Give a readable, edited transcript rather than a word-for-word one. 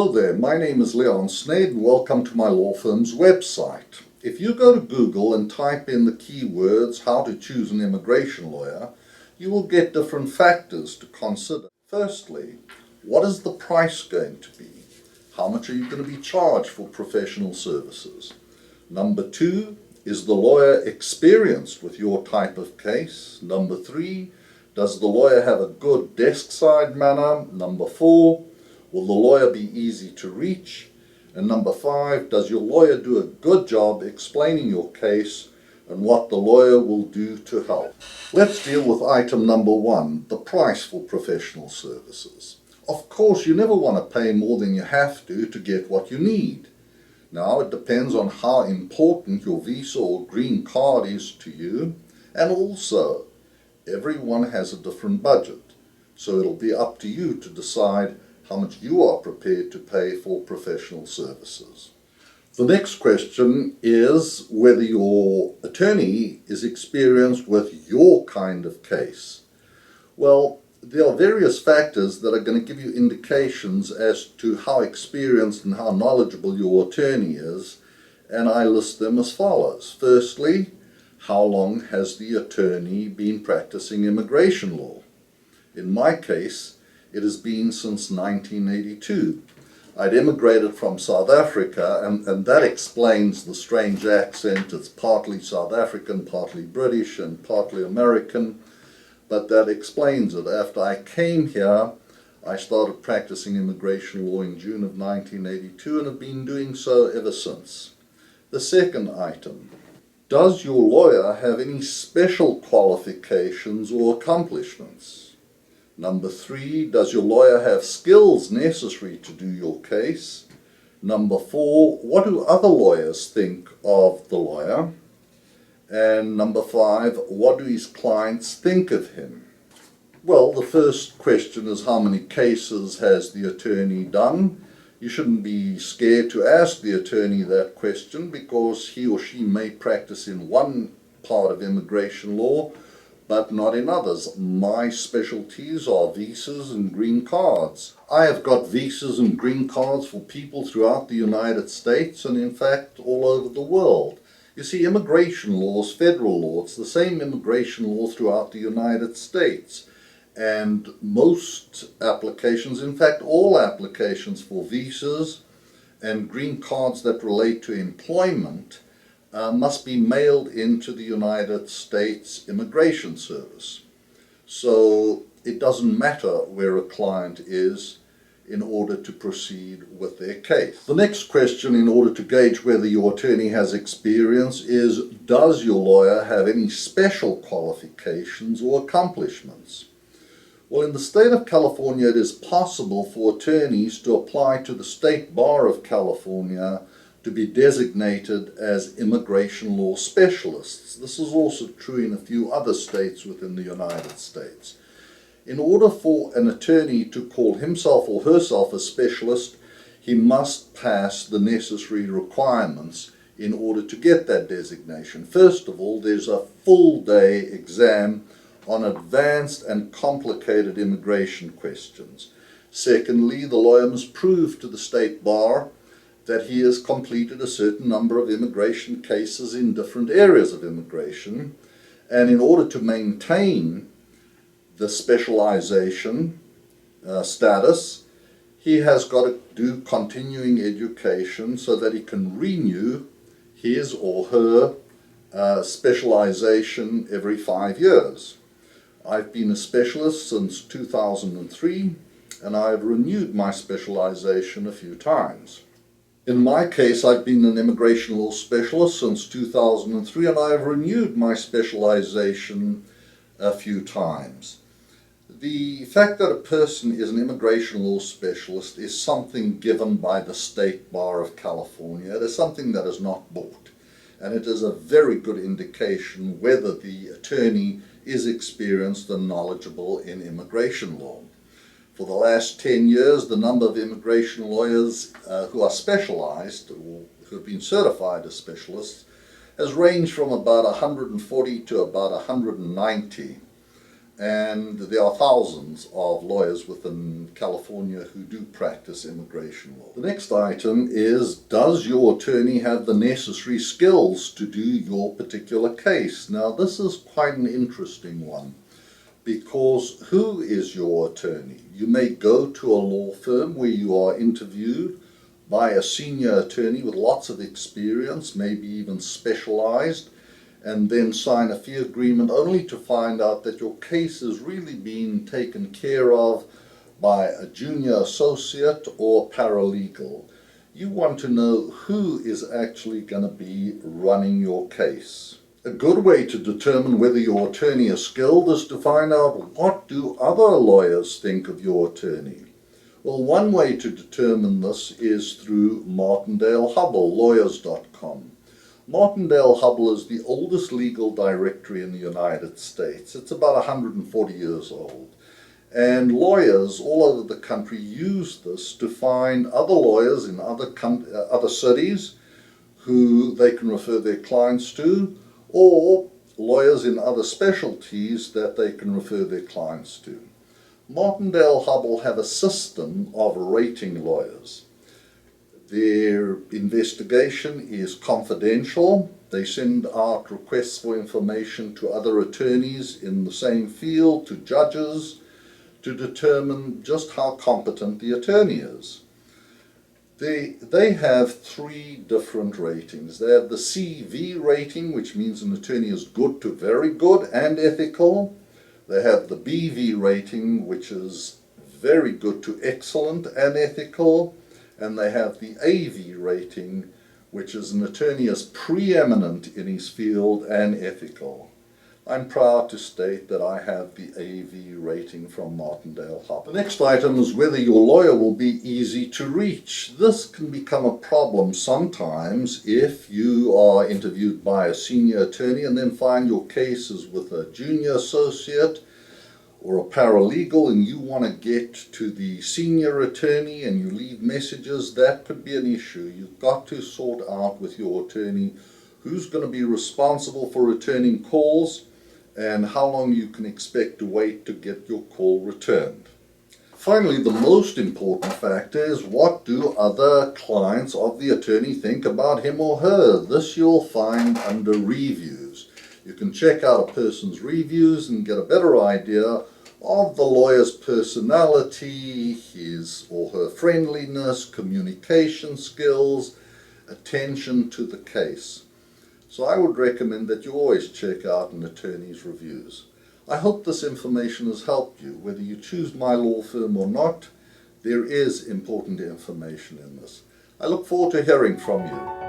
Hello there, my name is Snaid and welcome to my law firm's website. If you go to Google and type in the keywords how to choose an immigration lawyer, you will get different factors to consider. Firstly, what is the price going to be? How much are you going to be charged for professional services? Number two, is the lawyer experienced with your type of case? Number three, does the lawyer have a good desk side manner? Number four, will the lawyer be easy to reach? And number five, does your lawyer do a good job explaining your case and what the lawyer will do to help? Let's deal with item number one, the price for professional services. Of course, you never want to pay more than you have to get what you need. Now, it depends on how important your visa or green card is to you, and also, everyone has a different budget, so it'll be up to you to decide how much you are prepared to pay for professional services. The next question is whether your attorney is experienced with your kind of case. Well, there are various factors that are going to give you indications as to how experienced and how knowledgeable your attorney is, and I list them as follows. Firstly, how long has the attorney been practicing immigration law? In my case, it has been since 1982. I'd immigrated from South Africa, and that explains the strange accent. It's partly South African, partly British, and partly American. But that explains it. After I came here, I started practicing immigration law in June of 1982 and have been doing so ever since. The second item, does your lawyer have any special qualifications or accomplishments? Number three, does your lawyer have skills necessary to do your case? Number four, what do other lawyers think of the lawyer? And number five, what do his clients think of him? Well, the first question is how many cases has the attorney done? You shouldn't be scared to ask the attorney that question because he or she may practice in one part of immigration law, but not in others. My specialties are visas and green cards. I have got visas and green cards for people throughout the United States and in fact all over the world. You see, immigration law is federal law. It's the same immigration law throughout the United States. And most applications, in fact all applications for visas and green cards that relate to employment must be mailed into the United States Immigration Service. So it doesn't matter where a client is in order to proceed with their case. The next question in order to gauge whether your attorney has experience is, does your lawyer have any special qualifications or accomplishments? Well, in the state of California, it is possible for attorneys to apply to the State Bar of California to be designated as immigration law specialists. This is also true in a few other states within the United States. In order for an attorney to call himself or herself a specialist, he must pass the necessary requirements in order to get that designation. First of all, there's a full-day exam on advanced and complicated immigration questions. Secondly, the lawyer must prove to the State Bar that he has completed a certain number of immigration cases in different areas of immigration, and in order to maintain the specialization status, he has got to do continuing education so that he can renew his or her specialization every 5 years. I've been a specialist since 2003 and I've renewed my specialization a few times. In my case, I've been an immigration law specialist since 2003 and I've renewed my specialization a few times. The fact that a person is an immigration law specialist is something given by the State Bar of California. It is something that is not bought, and it is a very good indication whether the attorney is experienced and knowledgeable in immigration law. For the last 10 years, the number of immigration lawyers who are specialized, or who have been certified as specialists, has ranged from about 140 to about 190. and there are thousands of lawyers within California who do practice immigration law. The next item is, does your attorney have the necessary skills to do your particular case? Now this is quite an interesting one, because who is your attorney? You may go to a law firm where you are interviewed by a senior attorney with lots of experience, maybe even specialized, and then sign a fee agreement only to find out that your case is really being taken care of by a junior associate or paralegal. You want to know who is actually going to be running your case. A good way to determine whether your attorney is skilled is to find out, what do other lawyers think of your attorney? Well, one way to determine this is through Martindale-Hubbell, lawyers.com. Martindale-Hubbell is the oldest legal directory in the United States. It's about 140 years old. And lawyers all over the country use this to find other lawyers in other cities who they can refer their clients to, or lawyers in other specialties that they can refer their clients to. Martindale-Hubbell have a system of rating lawyers. Their investigation is confidential. They send out requests for information to other attorneys in the same field, to judges, to determine just how competent the attorney is. They have three different ratings. They have the CV rating, which means an attorney is good to very good and ethical. They have the BV rating, which is very good to excellent and ethical. And they have the AV rating, which is an attorney is preeminent in his field and ethical. I'm proud to state that I have the AV rating from Martindale-Hubbell. The next item is whether your lawyer will be easy to reach. This can become a problem sometimes if you are interviewed by a senior attorney and then find your case is with a junior associate or a paralegal, and you want to get to the senior attorney and you leave messages. That could be an issue. You've got to sort out with your attorney who's going to be responsible for returning calls and how long you can expect to wait to get your call returned. Finally, the most important factor is, what do other clients of the attorney think about him or her? This you'll find under reviews. You can check out a person's reviews and get a better idea of the lawyer's personality, his or her friendliness, communication skills, attention to the case. So I would recommend that you always check out an attorney's reviews. I hope this information has helped you. Whether you choose my law firm or not, there is important information in this. I look forward to hearing from you.